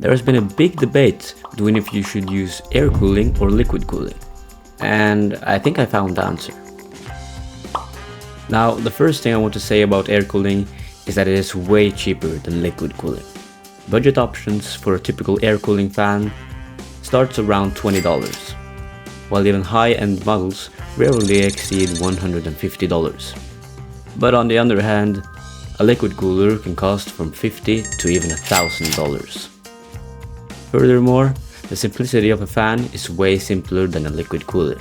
There has been a big debate between if you should use air cooling or liquid cooling, and I think I found the answer. Now, the first thing I want to say about air cooling is that it is way cheaper than liquid cooling. Budget options for a typical air cooling fan starts around $20, while even high-end models rarely exceed $150. But on the other hand, a liquid cooler can cost from $50 to even $1,000. Furthermore, the simplicity of a fan is way simpler than a liquid cooler.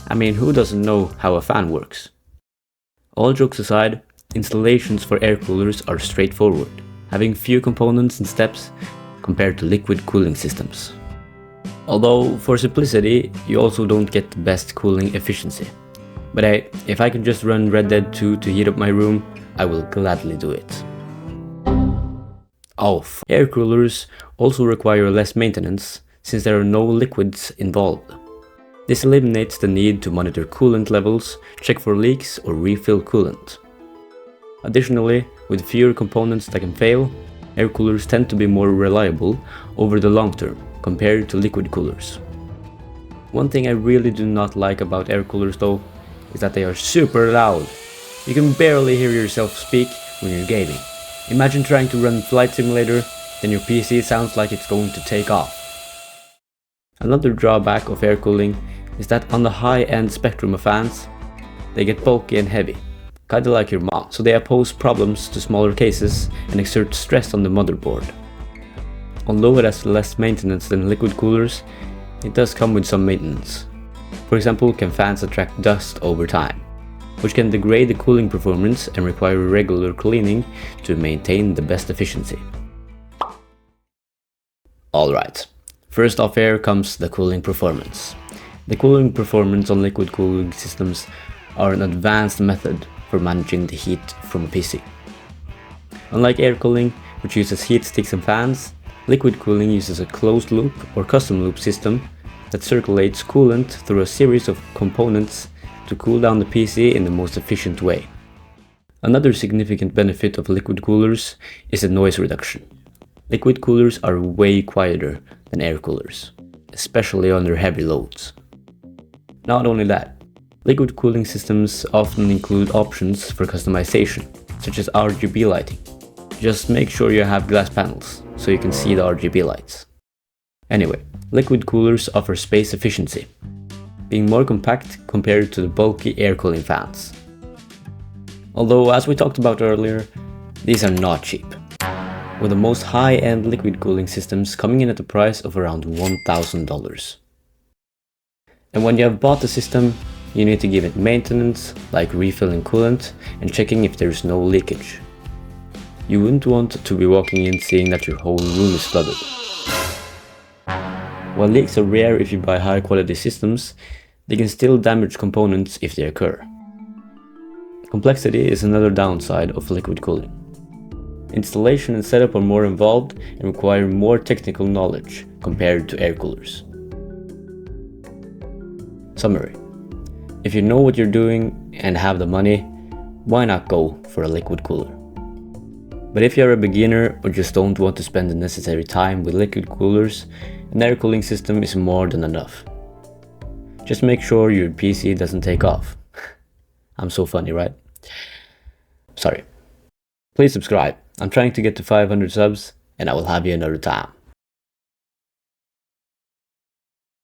I mean, who doesn't know how a fan works? All jokes aside, installations for air coolers are straightforward, having few components and steps compared to liquid cooling systems. Although, for simplicity, you also don't get the best cooling efficiency. But hey, if I can just run Red Dead 2 to heat up my room, I will gladly do it. Air coolers also require less maintenance since there are no liquids involved. This eliminates the need to monitor coolant levels, check for leaks, or refill coolant. Additionally, with fewer components that can fail, air coolers tend to be more reliable over the long term compared to liquid coolers. One thing I really do not like about air coolers though is that they are super loud. You can barely hear yourself speak when you're gaming. Imagine trying to run Flight Simulator, then your PC sounds like it's going to take off. Another drawback of air cooling is that on the high-end spectrum of fans, they get bulky and heavy, kinda like your mom, so they pose problems to smaller cases and exert stress on the motherboard. Although it has less maintenance than liquid coolers, it does come with some maintenance. For example, can fans attract dust over time, which can degrade the cooling performance and require regular cleaning to maintain the best efficiency. Alright, first off here comes the cooling performance. The cooling performance on liquid cooling systems are an advanced method for managing the heat from a PC. Unlike air cooling, which uses heat sticks and fans, liquid cooling uses a closed loop or custom loop system that circulates coolant through a series of components to cool down the PC in the most efficient way. Another significant benefit of liquid coolers is the noise reduction. Liquid coolers are way quieter than air coolers, especially under heavy loads. Not only that, liquid cooling systems often include options for customization, such as RGB lighting. Just make sure you have glass panels, so you can see the RGB lights. Anyway, liquid coolers offer space efficiency, being more compact compared to the bulky air cooling fans. Although, as we talked about earlier, these are not cheap, with the most high-end liquid cooling systems coming in at the price of around $1,000. And when you have bought the system, you need to give it maintenance, like refilling coolant and checking if there's no leakage. You wouldn't want to be walking in seeing that your whole room is flooded. While leaks are rare if you buy high-quality systems, they can still damage components if they occur. Complexity is another downside of liquid cooling. Installation and setup are more involved and require more technical knowledge compared to air coolers. Summary: if you know what you're doing and have the money, why not go for a liquid cooler? But if you're a beginner or just don't want to spend the necessary time with liquid coolers, an air cooling system is more than enough. Just make sure your PC doesn't take off. I'm so funny, right? Sorry. Please subscribe. I'm trying to get to 500 subs, and I will have you another time.